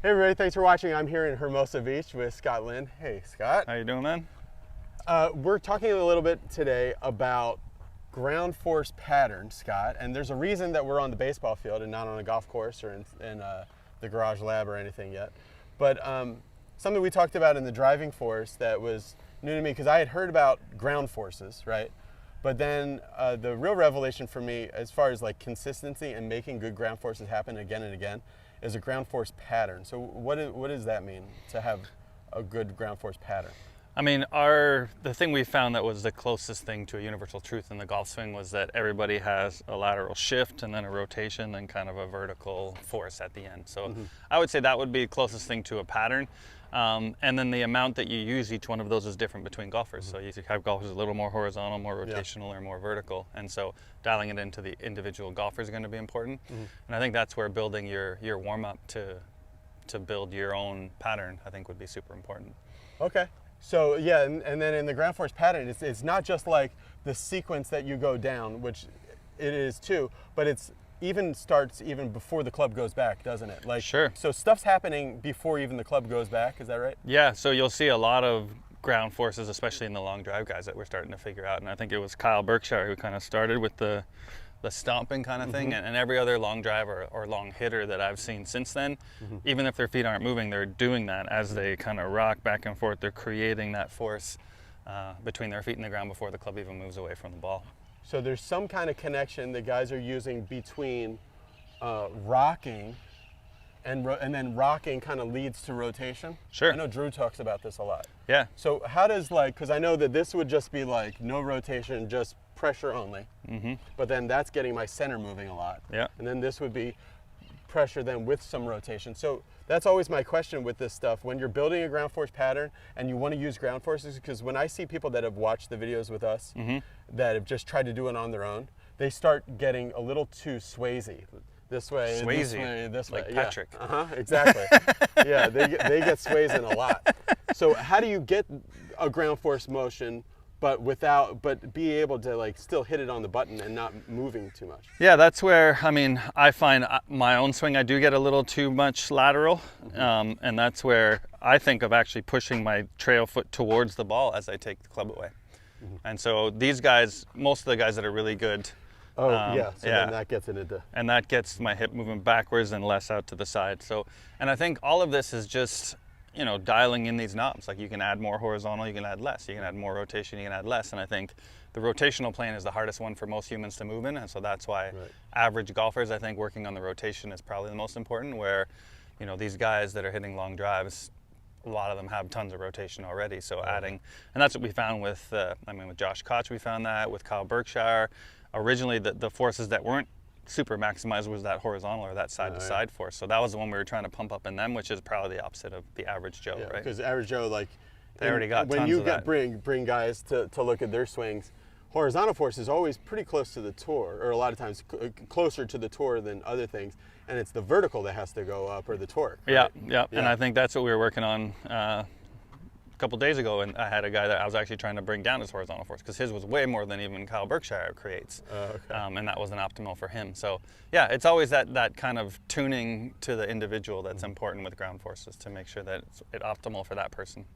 Hey everybody, thanks for watching. I'm here in Hermosa Beach with Scott Lynn. Hey Scott. How you doing, man? We're talking a little bit today about ground force patterns, Scott, and there's a reason that we're on the baseball field and not on a golf course or in the garage lab or anything yet. But something we talked about in the driving force that was new to me, because I had heard about ground forces, right? But then the real revelation for me, as far as like consistency and making good ground forces happen again and again, is a ground force pattern. So what does that mean to have a good ground force pattern? I mean, the thing we found that was the closest thing to a universal truth in the golf swing was that everybody has a lateral shift and then a rotation and kind of a vertical force at the end. So I would say that would be the closest thing to a pattern. And then the amount that you use each one of those is different between golfers. So you have golfers a little more horizontal, more rotational, or more vertical. And so dialing it into the individual golfer is going to be important. And I think that's where building your warm-up to build your own pattern, I think, would be super important. Okay. So yeah, and then in the ground force pattern, it's not just like the sequence that you go down, which it is too, but it's starts even before the club goes back, doesn't it? Like, sure. So stuff's happening before even the club goes back, is that right? Yeah, so you'll see a lot of ground forces, especially in the long drive guys, that we're starting to figure out. And I think it was Kyle Berkshire who kind of started with the stomping kind of thing, and every other long drive or long hitter that I've seen since then, even if their feet aren't moving, they're doing that as they kind of rock back and forth. They're creating that force between their feet and the ground before the club even moves away from the ball. So there's some kind of connection that guys are using between rocking and then rocking kind of leads to rotation. Sure. I know Drew talks about this a lot. Yeah. So how does, because I know that this would just be like no rotation, just pressure only. But then that's getting my center moving a lot. Yeah. And then this would be pressure then with some rotation. So that's always my question with this stuff. When you're building a ground force pattern and you want to use ground forces, because when I see people that have watched the videos with us that have just tried to do it on their own, they start getting a little too Swayze. This way, this way, this way. Like Patrick. Yeah. Exactly. Yeah, they get Swayze in a lot. So how do you get a ground force motion but be able to like still hit it on the button and not moving too much? Yeah, that's where, I mean, I find my own swing, I do get a little too much lateral, and that's where I think of actually pushing my trail foot towards the ball as I take the club away. And so these guys, most of the guys that are really good, then that gets it into... And that gets my hip moving backwards and less out to the side. So, and I think all of this is just, dialing in these knobs. Like you can add more horizontal, you can add less. You can add more rotation, you can add less. And I think the rotational plane is the hardest one for most humans to move in. And so that's why average golfers, I think, working on the rotation is probably the most important, where, these guys that are hitting long drives, a lot of them have tons of rotation already. So adding, and that's what we found with, with Josh Koch, we found that with Kyle Berkshire. Originally, the forces that weren't super maximized was that horizontal or that side-to-side force. So that was the one we were trying to pump up in them, which is probably the opposite of the average Joe, right? Because average Joe, they already got when tons you of that. bring guys to look at their swings, horizontal force is always pretty close to the tour, or a lot of times closer to the tour than other things, and it's the vertical that has to go up, or the torque. Right? Yeah. And I think that's what we were working on a couple days ago, and I had a guy that I was actually trying to bring down his horizontal force because his was way more than even Kyle Berkshire creates, and that wasn't optimal for him. So yeah, it's always that kind of tuning to the individual that's important with ground forces to make sure that it's optimal for that person.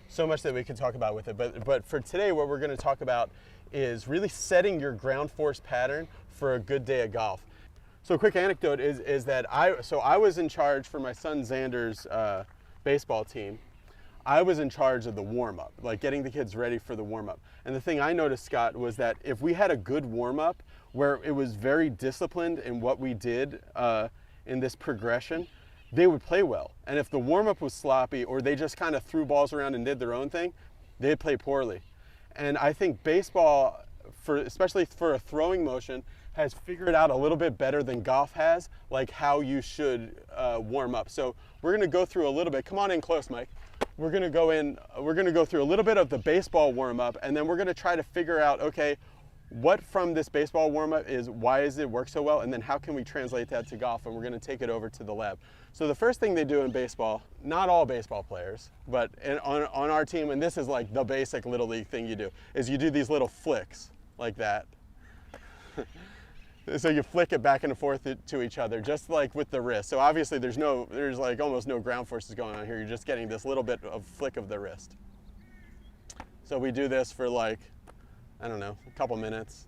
So much that we can talk about with it, but for today what we're going to talk about is really setting your ground force pattern for a good day of golf. So a quick anecdote is that I was in charge for my son Xander's baseball team. I was in charge of the warm-up, like getting the kids ready for the warm-up. And the thing I noticed, Scott, was that if we had a good warm-up where it was very disciplined in what we did in this progression, they would play well. And if the warm-up was sloppy or they just kind of threw balls around and did their own thing, they'd play poorly. And I think baseball, especially for a throwing motion, has figured out a little bit better than golf has, like how you should warm up. So we're gonna go through a little bit. Come on in close, Mike. We're gonna go through a little bit of the baseball warm-up, and then we're gonna try to figure out, okay, what from this baseball warm-up why does it work so well, and then how can we translate that to golf, and we're gonna take it over to the lab. So the first thing they do in baseball, not all baseball players, but on our team, and this is like the basic Little League thing you do, is you do these little flicks like that. So you flick it back and forth to each other, just like with the wrist. So obviously there's like almost no ground forces going on here. You're just getting this little bit of flick of the wrist. So we do this for like, I don't know, a couple minutes.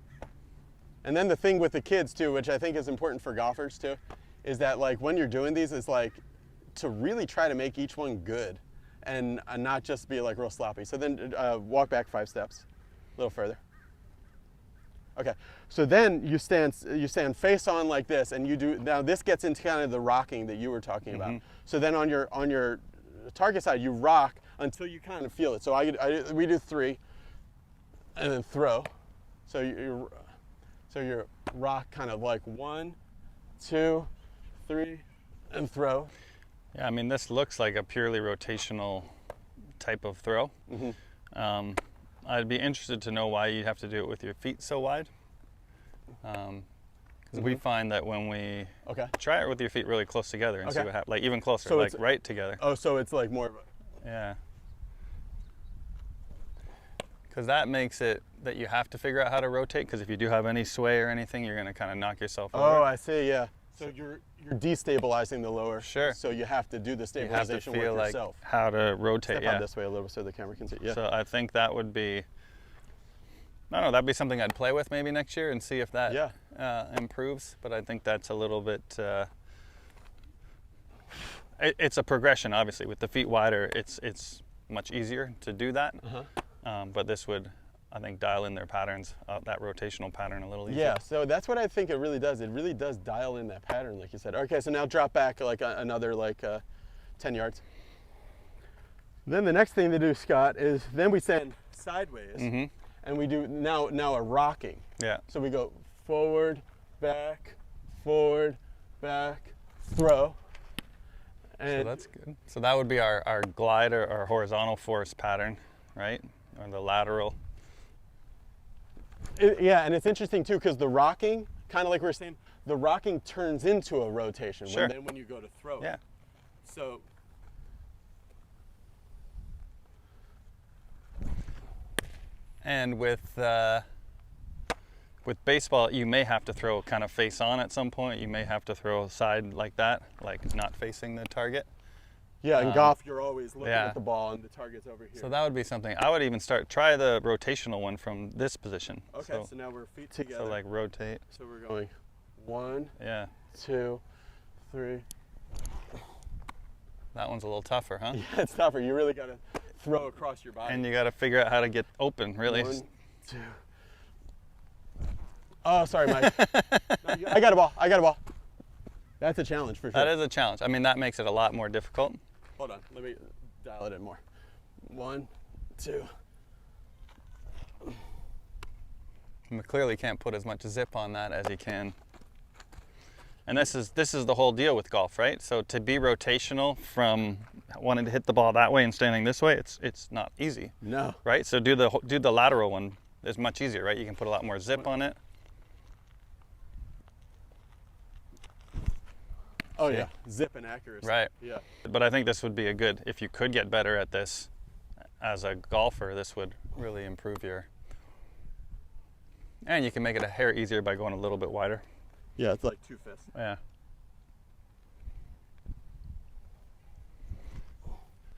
And then the thing with the kids too, which I think is important for golfers too, is that like when you're doing these, it's like to really try to make each one good and not just be like real sloppy. So then walk back 5 steps, a little further. Okay, so then you stand face on like this, and you do, now this gets into kind of the rocking that you were talking about. So then on your target side, you rock until you kind of feel it. So we do 3, and then throw. So you rock kind of like 1, 2, 3, and throw. Yeah, I mean, this looks like a purely rotational type of throw. I'd be interested to know why you have to do it with your feet so wide. Because we find that when we try it with your feet really close together and see what happens, like even closer, so like right together. Oh, so it's like more of a... Yeah. Because that makes it that you have to figure out how to rotate, because if you do have any sway or anything, you're going to kind of knock yourself over. Oh, I see, yeah. So you're destabilizing the lower. Sure. So you have to do the stabilization work like yourself. How to rotate. Step out this way a little so the camera can see. Yeah. So I think that would be, I don't know, that'd be something I'd play with maybe next year and see if that improves. But I think that's a little bit, it's a progression, obviously. With the feet wider, it's much easier to do that. But this would, I think, dial in their patterns, that rotational pattern a little easier. Yeah, so that's what I think it really does. It really does dial in that pattern, like you said. Okay, so now drop back like another 10 yards. Then the next thing to do, Scott, is then we stand sideways, and we do now a rocking. Yeah. So we go forward, back, throw. And so that's good. So that would be our glide or horizontal force pattern, right? Or the lateral. Yeah, and it's interesting too, because the rocking, kind of like we were saying, the rocking turns into a rotation when you go to throw. Yeah. So. And with baseball, you may have to throw kind of face on at some point. You may have to throw side like that, like not facing the target. Yeah, in golf, you're always looking at the ball and the target's over here. So that would be something. I would even try the rotational one from this position. Okay, so now we're feet together. So like rotate. So we're going 1, yeah, 2, 3. That one's a little tougher, huh? Yeah, it's tougher. You really got to throw across your body. And you got to figure out how to get open, really. 1, 2. Oh, sorry, Mike. No, I got a ball. That's a challenge for sure. That is a challenge. I mean, that makes it a lot more difficult. Hold on, let me dial it in more. 1, 2. You clearly can't put as much zip on that as you can. And this is the whole deal with golf, right? So to be rotational from wanting to hit the ball that way and standing this way, it's not easy. No. Right? So do the lateral one. It's much easier, right? You can put a lot more zip on it. Oh yeah, zip and accuracy. Right. Yeah. But I think this would be if you could get better at this as a golfer, this would really improve and you can make it a hair easier by going a little bit wider. Yeah, it's like 2/5. Yeah.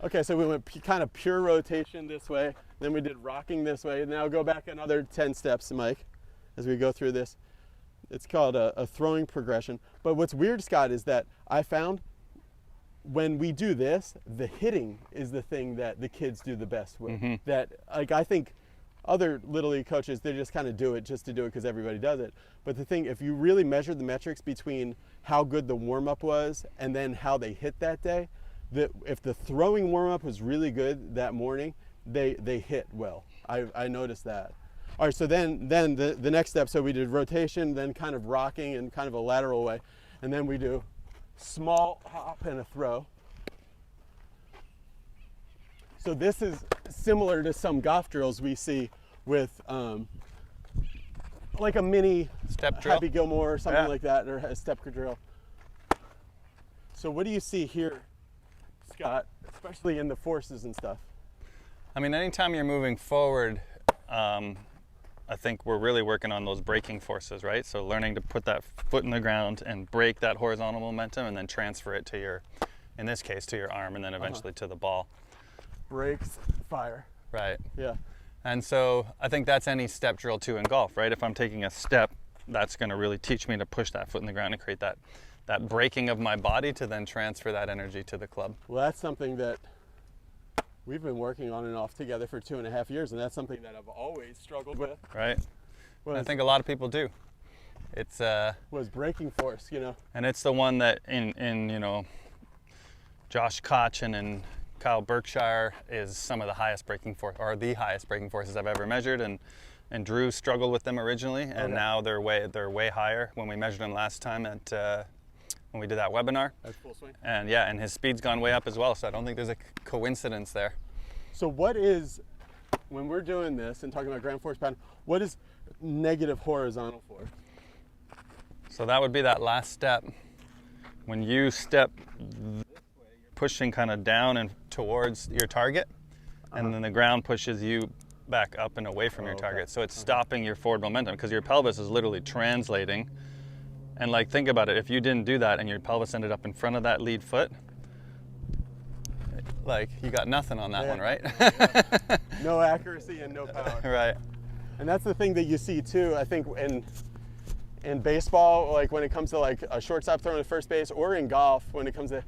Okay, so we went kind of pure rotation this way, then we did rocking this way. Now go back another 10 steps, Mike, as we go through this. It's called a throwing progression. But what's weird, Scott, is that I found when we do this, the hitting is the thing that the kids do the best with. That, like, I think other Little League coaches, they just kind of do it just to do it because everybody does it. But the thing, if you really measure the metrics between how good the warm-up was and then how they hit that day, if the throwing warm-up was really good that morning, they hit well. I noticed that. All right, so then the next step, so we did rotation, then kind of rocking in kind of a lateral way, and then we do small hop and a throw. So this is similar to some golf drills we see with like a mini step drill, Happy Gilmore or something like that, or a step drill. So what do you see here, Scott, especially in the forces and stuff? I mean, anytime you're moving forward, I think we're really working on those braking forces, right? So learning to put that foot in the ground and break that horizontal momentum and then transfer it to your, in this case, to your arm and then eventually to the ball. Brakes, fire. Right. Yeah. And so I think that's any step drill too in golf, right? If I'm taking a step, that's going to really teach me to push that foot in the ground and create that breaking of my body to then transfer that energy to the club. Well, that's something that we've been working on and off together for 2.5 years, and that's something that I've always struggled with. Right. I think a lot of people do. It's was braking force, you know. And it's the one that in you know, Josh Koch and Kyle Berkshire is some of the highest braking force, or the highest braking forces I've ever measured, and Drew struggled with them originally, and now they're way higher. When we measured them last time at when we did that webinar, That's full swing. And yeah, and his speed's gone way up as well. So I don't think there's a coincidence there. So what is, when we're doing this and talking about ground force pattern, what is negative horizontal force? So that would be that last step. When you step this way, you're pushing kind of down and towards your target, and then the ground pushes you back up and away from your target. So it's stopping your forward momentum because your pelvis is literally translating. And like, think about it, if you didn't do that and your pelvis ended up in front of that lead foot, like, you got nothing on that one, right? No accuracy and no power. Right. And that's the thing that you see too, I think in baseball, like when it comes to like a shortstop throwing to first base, or in golf when it comes to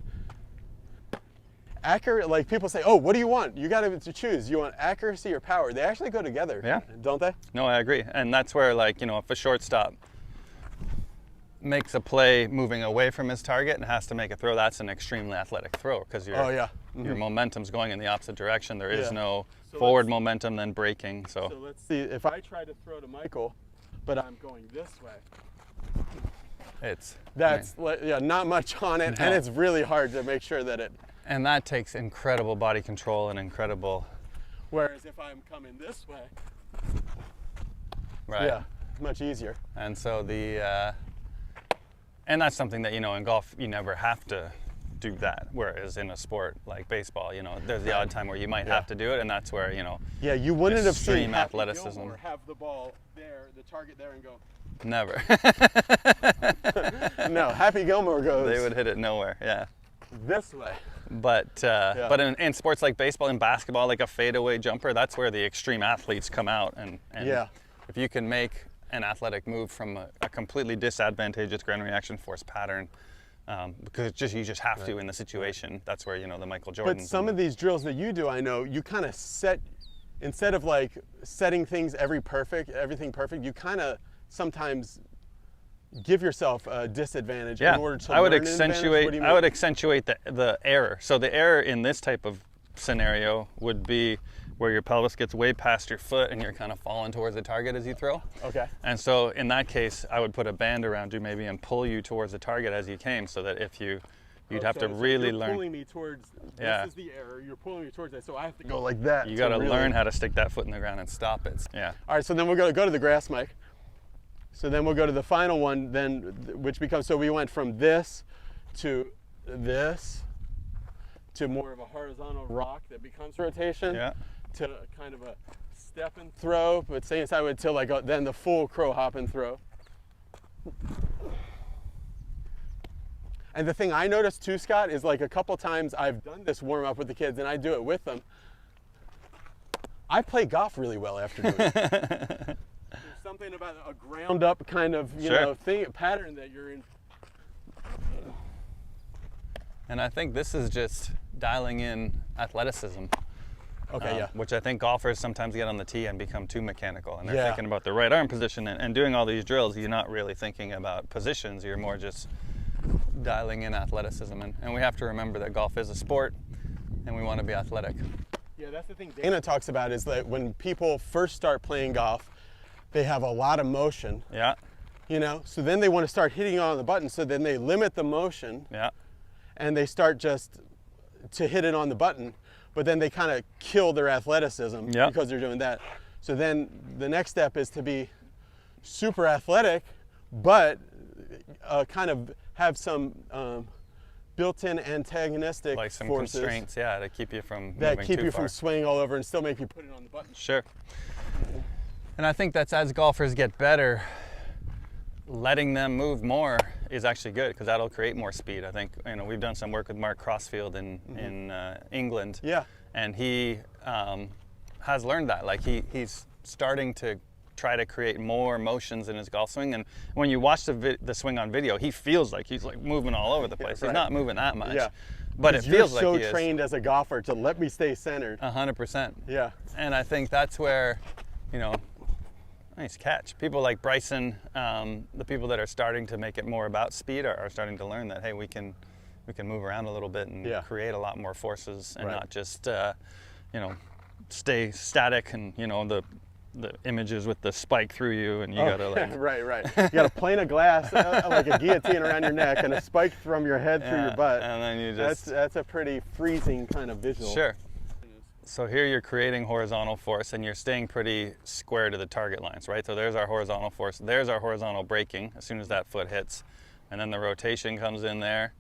accurate, like people say, oh, what do you want? You got to choose. You want accuracy or power? They actually go together, don't they? No, I agree. And that's where, like, you know, if a shortstop makes a play moving away from his target and has to make a throw, that's an extremely athletic throw because your momentum's going in the opposite direction. There is no forward momentum then braking. So let's see, if I try to throw to Michael, but I'm going this way, that's not much on it, and it's really hard to make sure that it. And that takes incredible body control and incredible. Whereas if I'm coming this way, much easier. And so and that's something that, you know, in golf you never have to do that. Whereas in a sport like baseball, you know, there's the odd time where you might have to do it, and that's where, you know. Yeah, you wouldn't have seen extreme athleticism. Or have the ball there, the target there, and go. Never. No, Happy Gilmore goes. They would hit it nowhere. Yeah. This way. But in sports like baseball and basketball, like a fadeaway jumper, that's where the extreme athletes come out. And if you can make an athletic move from a completely disadvantageous ground reaction force pattern, because you just have to in the situation, that's where, you know, the Michael Jordans. But some of these drills that you do, I know, you kind of set, instead of like setting things everything perfect, you kind of sometimes give yourself a disadvantage in order to I would learn accentuate. I would accentuate the error. So the error in this type of scenario would be where your pelvis gets way past your foot and you're kind of falling towards the target as you throw. Okay. And so in that case, I would put a band around you maybe and pull you towards the target as you came, so that if you'd have to really learn. You're pulling me towards. This is the error. You're pulling me towards that, so I have to go like that. You got to learn how to stick that foot in the ground and stop it. Yeah. All right. So then we're going to go to the grass mic. So then we'll go to the final one, then, which becomes, so we went from this to more of a horizontal rock that becomes rotation, to kind of a step and throw, but stay inside until like then the full crow hop and throw. And the thing I noticed too, Scott, is like a couple times I've done this warm up with the kids and I do it with them. I play golf really well after doing it. There's something about a ground up kind of, you know, pattern that you're in. And I think this is just dialing in athleticism. Okay, which I think golfers sometimes get on the tee and become too mechanical, and they're thinking about the right arm position, and doing all these drills, you're not really thinking about positions, you're more just dialing in athleticism. And we have to remember that golf is a sport and we want to be athletic. Yeah, that's the thing Dana talks about, is that when people first start playing golf, they have a lot of motion. Yeah. You know, so then they want to start hitting on the button, so then they limit the motion. Yeah. And they start just to hit it on the button, but then they kind of kill their athleticism because they're doing that. So then the next step is to be super athletic, but kind of have some built-in antagonistic like some forces, constraints, to keep you from that moving keep too you far. from swaying all over and still make you put it on the button. Sure. And I think that's as golfers get better, letting them move more is actually good because that'll create more speed. I think, you know, we've done some work with Mark Crossfield in England. Yeah. And he has learned that. Like he's starting to try to create more motions in his golf swing. And when you watch the swing on video, he feels like he's like moving all over the place. He's not moving that much. Yeah. But it feels like he is. You're so trained as a golfer to let me stay centered. 100%. Yeah. And I think that's where, you know, nice catch. People like Bryson, the people that are starting to make it more about speed are starting to learn that, hey, we can move around a little bit and create a lot more forces and not just, you know, stay static and, you know, the images with the spike through you and you gotta like... right. You got a plane of glass like a guillotine around your neck and a spike from your head through your butt. And then you just... That's a pretty freezing kind of visual. Sure. So here you're creating horizontal force and you're staying pretty square to the target lines, right? So there's our horizontal force, there's our horizontal braking as soon as that foot hits. And then the rotation comes in there.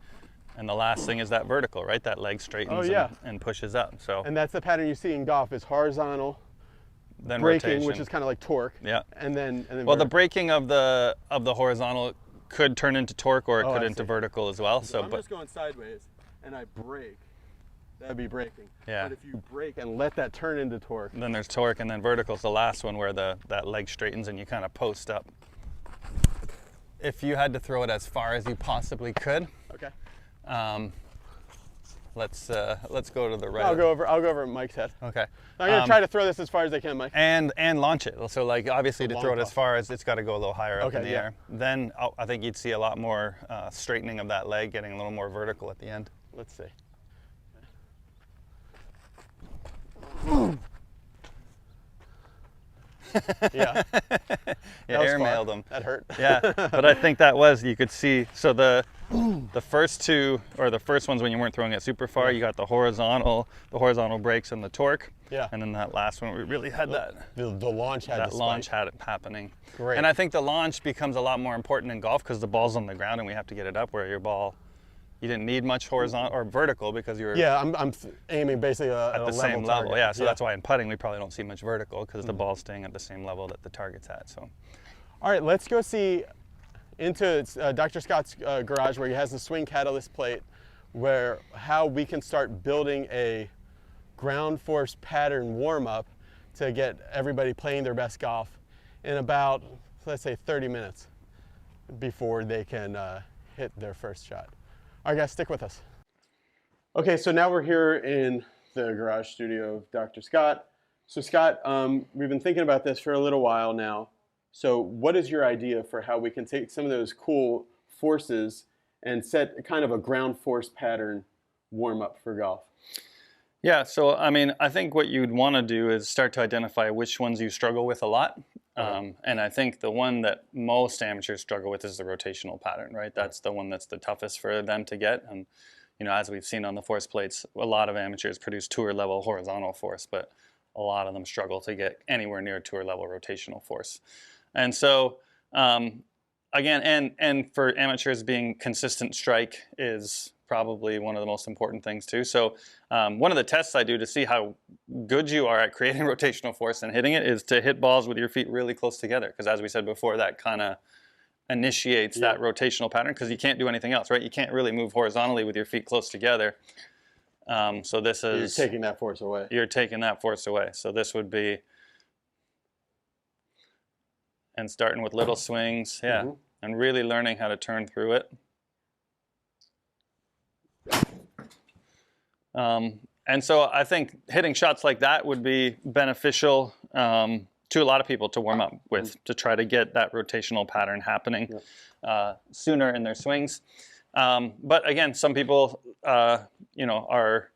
And the last thing is that vertical, right? That leg straightens and pushes up. So. And that's the pattern you see in golf is horizontal, then braking, rotation. which is kind of like torque. Yeah. And then well, the braking of the horizontal could turn into torque or it could into see. Vertical as well. So I'm just going sideways and I brake. That'd be braking. Yeah. But if you brake and let that turn into torque. Then there's torque, and then vertical's the last one where that leg straightens and you kind of post up. If you had to throw it as far as you possibly could. Okay. Let's go to the right. I'll go over Mike's head. Okay. I'm gonna try to throw this as far as I can, Mike. And launch it. So like obviously to throw it as far as it's got to go a little higher up in the air. Then I think you'd see a lot more straightening of that leg, getting a little more vertical at the end. Let's see. Yeah. Yeah, airmailed them. That hurt. Yeah, but I think that was, you could see, so the first two, or the first ones when you weren't throwing it super far, you got the horizontal brakes and the torque. Yeah. And then that last one, we really had the launch had that launch had it happening. Great. And I think the launch becomes a lot more important in golf because the ball's on the ground and we have to get it up where your ball, you didn't need much horizontal or vertical because you were I'm aiming basically at the same level. Yeah, so that's why in putting we probably don't see much vertical because the ball's staying at the same level that the target's at. So, all right, let's go see into Dr. Scott's garage where he has the swing catalyst plate, where how we can start building a ground force pattern warm up to get everybody playing their best golf in about, let's say, 30 minutes before they can hit their first shot. All right, guys, stick with us. Okay, so now we're here in the garage studio of Dr. Scott. So Scott, we've been thinking about this for a little while now. So what is your idea for how we can take some of those cool forces and set kind of a ground force pattern warm up for golf? Yeah, so I mean, I think what you'd want to do is start to identify which ones you struggle with a lot. And I think the one that most amateurs struggle with is the rotational pattern, right? That's the one that's the toughest for them to get. And, you know, as we've seen on the force plates, a lot of amateurs produce tour level horizontal force, but a lot of them struggle to get anywhere near tour level rotational force. And so, again, and for amateurs, being consistent strike is probably one of the most important things too. So one of the tests I do to see how good you are at creating rotational force and hitting it is to hit balls with your feet really close together. Because as we said before, that kind of initiates that rotational pattern because you can't do anything else, right? You can't really move horizontally with your feet close together. So this is... You're taking that force away. You're taking that force away. So this would be... And starting with little swings, and really learning how to turn through it. And so I think hitting shots like that would be beneficial to a lot of people to warm up with, to try to get that rotational pattern happening sooner in their swings. But again, some people, you know, are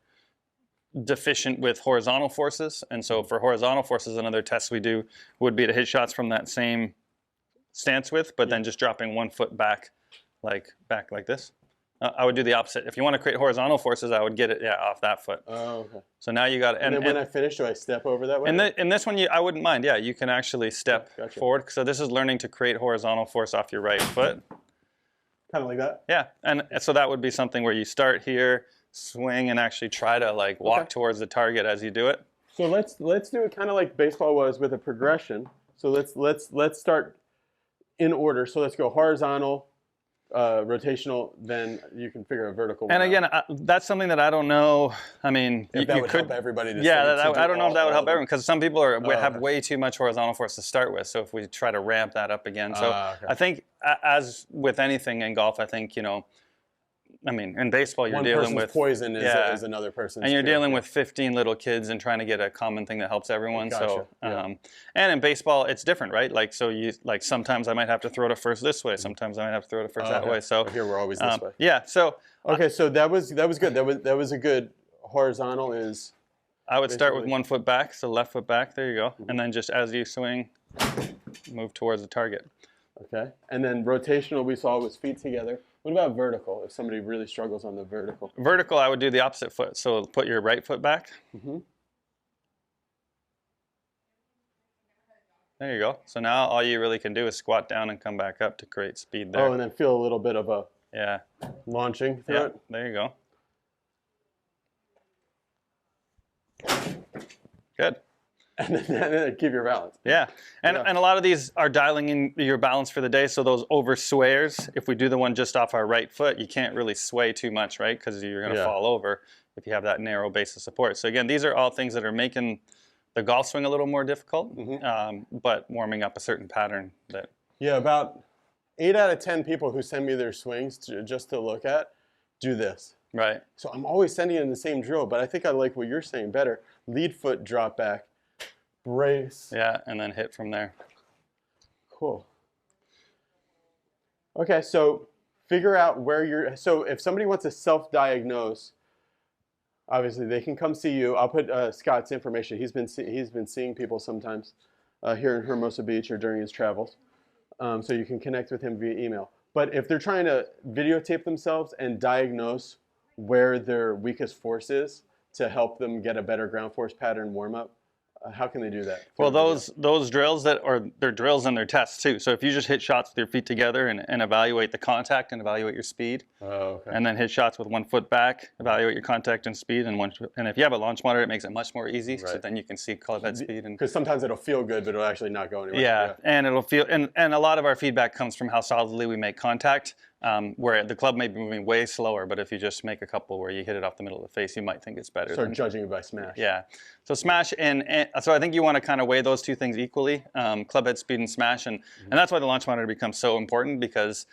deficient with horizontal forces. And so for horizontal forces, another test we do would be to hit shots from that same stance width, but then just dropping 1 foot back like this. I would do the opposite. If you want to create horizontal forces, I would get it off that foot. Oh, okay. So now you got and then when I finish, do I step over that way? In this one, I wouldn't mind. Yeah, you can actually step forward. So this is learning to create horizontal force off your right foot. Kind of like that? Yeah, and so that would be something where you start here, swing, and actually try to like walk towards the target as you do it. So let's do it kind of like baseball was with a progression. So let's start in order. So let's go horizontal, rotational, then you can figure a vertical one And again, out. that's something that I don't know. I mean, If that you would could help everybody to yeah, to I don't know if that would help everyone, because some people have okay. way too much horizontal force to start with. So if we try to ramp that up again, so Okay. I think as with anything in golf, I think, you know, I mean, in baseball, you're One dealing person's with poison is another person's and you're cure. dealing with 15 little kids and trying to get a common thing that helps everyone. Gotcha. So, Yeah. and in baseball, it's different, right? Like, so you like sometimes I might have to throw it first this way, sometimes I might have to throw it first that way. So here we're always this way. Yeah. So okay, so that was good. That was a good horizontal. Is I would start with 1 foot back, so left foot back. There you go, Mm-hmm. and then just as you swing, move towards the target. okay, and then rotational we saw was feet together. What about vertical? If somebody really struggles on the vertical, Vertical, I would do the opposite foot. So put your right foot back. Mm-hmm. There you go. So now all you really can do is squat down and come back up to create speed there. Oh, and then feel a little bit of a Yeah. launching through Yeah. it. There you go. Good. And then keep your balance. Yeah. And a lot of these are dialing in your balance for the day. So those over swayers, if we do the one just off our right foot, you can't really sway too much, right? Because you're going to fall over if you have that narrow base of support. So again, these are all things that are making the golf swing a little more difficult, but warming up a certain pattern that. Yeah, about 8 out of 10 people who send me their swings just to look at do this. Right. So I'm always sending in the same drill, but I think I like what you're saying better. Lead foot drop back, brace. Yeah, and then hit from there. Cool. Okay, so figure out where you're. So if somebody wants to self-diagnose, obviously they can come see you. I'll put Scott's information. He's been seeing people sometimes here in Hermosa Beach or during his travels. So you can connect with him via email. But if they're trying to videotape themselves and diagnose where their weakest force is to help them get a better ground force pattern warm up, how can they do that? Well, those drills they're drills and they're tests too. So if you just hit shots with your feet together and evaluate the contact and evaluate your speed, and then hit shots with 1 foot back, evaluate your contact and speed, and if you have a launch monitor, it makes it much more easy. Right. So then you can see club head speed, and because sometimes it'll feel good, but it'll actually not go anywhere. Yeah, and it'll feel and a lot of our feedback comes from how solidly we make contact. Where the club may be moving way slower, but if you just make a couple where you hit it off the middle of the face, you might think it's better. Start judging it by smash. Yeah. So smash and so I think you want to kind of weigh those two things equally, club head speed and smash, and that's why the launch monitor becomes so important, because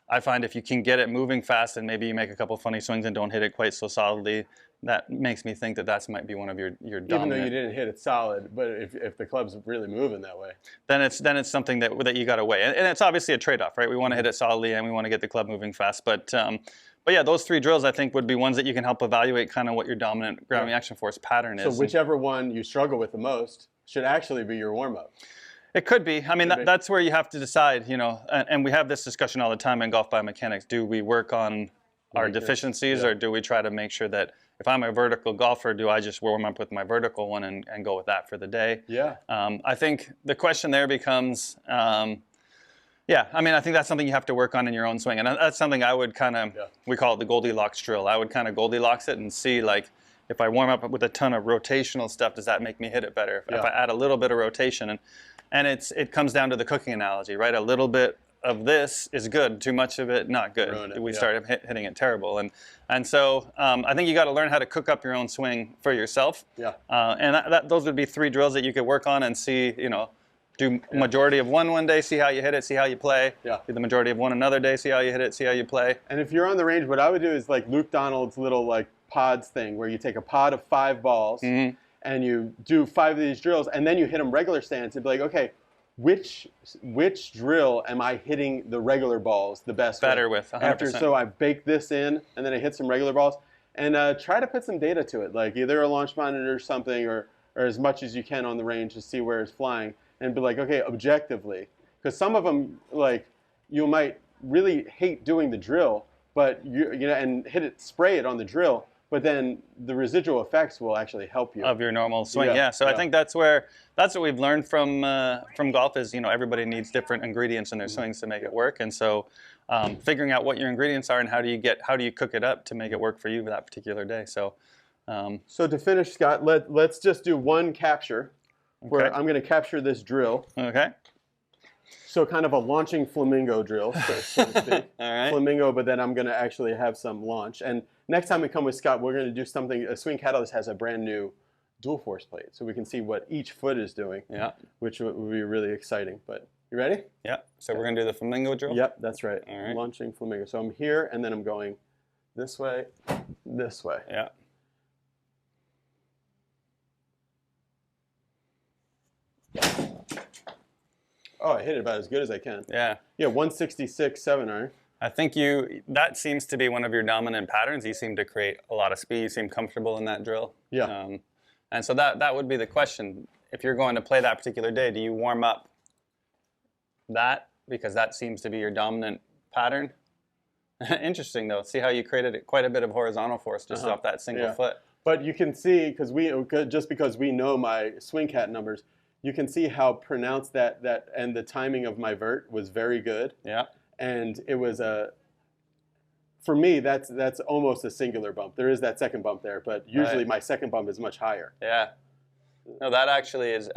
I find if you can get it moving fast and maybe you make a couple funny swings and don't hit it quite so solidly, that makes me think that might be one of your dominant. Even though you didn't hit it solid, but if the club's really moving that way, then it's something that you got to weigh, and it's obviously a trade-off, right? We want to hit it solidly and we want to get the club moving fast, but yeah, those 3 drills I think would be ones that you can help evaluate kind of what your dominant ground reaction force pattern is. So whichever one you struggle with the most should actually be your warm-up. It could be. I mean, that's where you have to decide, you know, and we have this discussion all the time in golf biomechanics. Do we work on our deficiencies, or do we try to make sure that if I'm a vertical golfer, do I just warm up with my vertical one and go with that for the day? Yeah. I think the question there becomes, yeah, I mean, I think that's something you have to work on in your own swing. And that's something I would kind of, we call it the Goldilocks drill. I would kind of Goldilocks it and see, like, if I warm up with a ton of rotational stuff, does that make me hit it better? If I add a little bit of rotation, and it comes down to the cooking analogy, right? A little bit of this is good, too much of it, not good. We start hitting it terrible. And so I think you got to learn how to cook up your own swing for yourself. Yeah. And those would be 3 drills that you could work on and see, you know, do majority of one day, see how you hit it, see how you play. Yeah. Do the majority of one another day, see how you hit it, see how you play. And if you're on the range, what I would do is like Luke Donald's little like pods thing, where you take a pod of 5 balls and you do 5 of these drills, and then you hit them regular stance and be like, okay, which drill am I hitting the regular balls the best better with 100%. So I bake this in, and then I hit some regular balls, and try to put some data to it, like either a launch monitor or something, or as much as you can on the range to see where it's flying, and be like, okay, objectively, because some of them, like, you might really hate doing the drill, but you know, and spray it on the drill, but then the residual effects will actually help you of your normal swing. Yeah. So I think that's what we've learned from golf is, you know, everybody needs different ingredients in their swings to make it work, and so figuring out what your ingredients are and how do you cook it up to make it work for you for that particular day. So so to finish, Scott, let's just do one capture where I'm going to capture this drill. Okay. So kind of a launching flamingo drill, so to speak. All right. Flamingo, but then I'm going to actually have some launch. And next time we come with Scott, we're going to do something. Swing Catalyst has a brand new dual force plate, so we can see what each foot is doing. Yeah. Which would be really exciting. But you ready? Yeah. So we're going to do the flamingo drill? Yep, that's right. All right. Launching flamingo. So I'm here, and then I'm going this way, this way. Yeah. Oh, I hit it about as good as I can. Yeah. Yeah, 166 7-iron. I think that seems to be one of your dominant patterns. You seem to create a lot of speed. You seem comfortable in that drill. Yeah. And so that would be the question. If you're going to play that particular day, do you warm up that? Because that seems to be your dominant pattern. Interesting, though. See how you created quite a bit of horizontal force just off that single foot. But you can see, because we know my swing cat numbers, you can see how pronounced that and the timing of my vert was very good. Yeah. And it was for me, that's almost a singular bump. There is that second bump there, but usually my second bump is much higher. Yeah. No, that actually is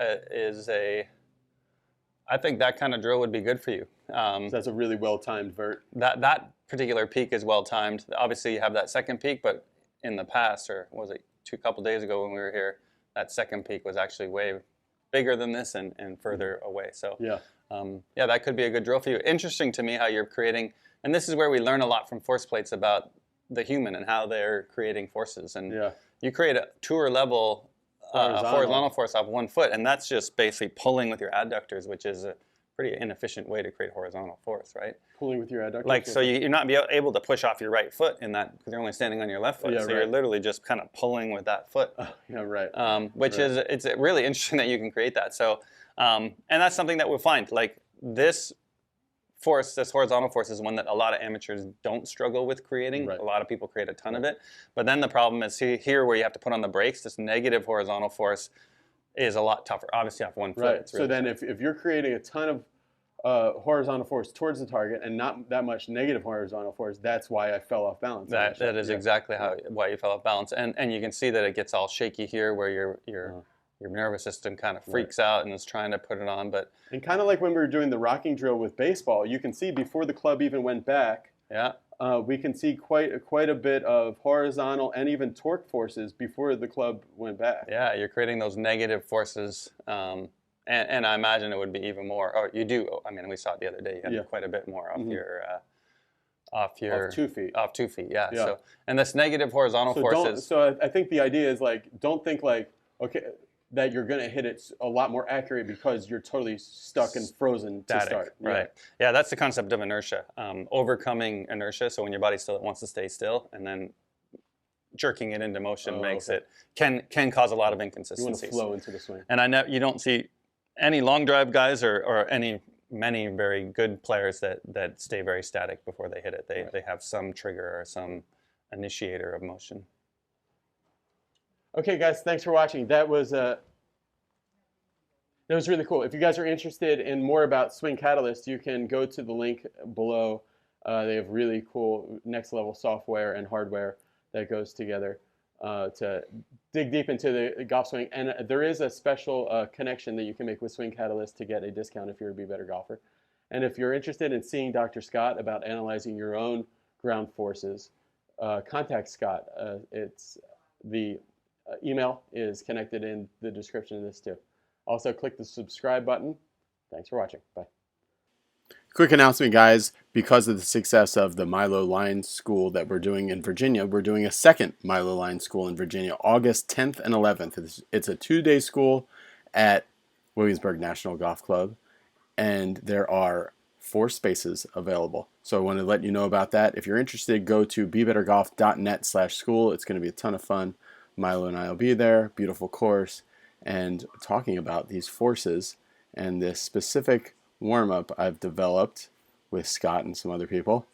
I think that kind of drill would be good for you. So that's a really well-timed vert. That particular peak is well-timed. Obviously, you have that second peak, but in the past, or was it a couple days ago when we were here, that second peak was actually way bigger than this and further away. So yeah, that could be a good drill for you. Interesting to me how you're creating, and this is where we learn a lot from force plates about the human and how they're creating forces. And you create a tour level horizontal force off one foot, and that's just basically pulling with your adductors, which is a pretty inefficient way to create horizontal force, right? Pulling with your adductors? Like, so you're not able to push off your right foot in that, because you're only standing on your left foot. So you're literally just kind of pulling with that foot. Yeah, right. Which is, it's really interesting that you can create that. So, and that's something that we'll find. Like, this force, this horizontal force, is one that a lot of amateurs don't struggle with creating. A lot of people create a ton of it. But then the problem is here where you have to put on the brakes. This negative horizontal force is a lot tougher. Obviously, off one foot. Right. So then if you're creating a ton of horizontal force towards the target and not that much negative horizontal force, that's why I fell off balance. That is exactly why you fell off balance. And you can see that it gets all shaky here where your nervous system kind of freaks out and is trying to put it on. And kind of like when we were doing the rocking drill with baseball, you can see before the club even went back, we can see quite a bit of horizontal and even torque forces before the club went back. Yeah, you're creating those negative forces. And I imagine it would be even more. Or you do. I mean, we saw it the other day. You had quite a bit more off your 2 feet. Off 2 feet. Yeah. So, and this negative horizontal forces. So I think the idea is, like, don't think like, okay, that you're going to hit it a lot more accurate because you're totally stuck and frozen to start. Right. Yeah, that's the concept of inertia. Overcoming inertia. So when your body still wants to stay still, and then jerking it into motion can cause a lot of inconsistencies. You want to flow into the swing. And I know you don't see any long drive guys or many very good players that stay very static before they hit it. They have some trigger or some initiator of motion. Okay, guys, thanks for watching. That was really cool. If you guys are interested in more about Swing Catalyst, you can go to the link below. They have really cool next level software and hardware that goes together to dig deep into the golf swing. And there is a special connection that you can make with Swing Catalyst to get a discount if you're a Be Better golfer. And if you're interested in seeing Dr. Scott about analyzing your own ground forces, contact Scott. The email is connected in the description of this too. Also, click the subscribe button. Thanks for watching. Bye. Quick announcement, guys. Because of the success of the Milo LYNN School that we're doing in Virginia, we're doing a second Milo LYNN School in Virginia, August 10th and 11th. It's a 2-day school at Williamsburg National Golf Club, and there are 4 spaces available. So I want to let you know about that. If you're interested, go to bebettergolf.net/school. It's going to be a ton of fun. Milo and I will be there. Beautiful course, and talking about these forces and this specific warm-up I've developed with Scott and some other people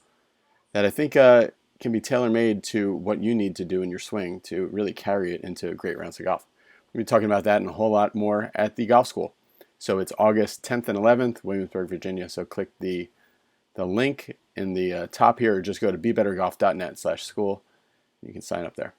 that I think can be tailor-made to what you need to do in your swing to really carry it into great rounds of golf. We'll be talking about that and a whole lot more at the golf school. So it's August 10th and 11th, Williamsburg, Virginia. So click the link in the top here, or just go to bebettergolf.net/school. You can sign up there.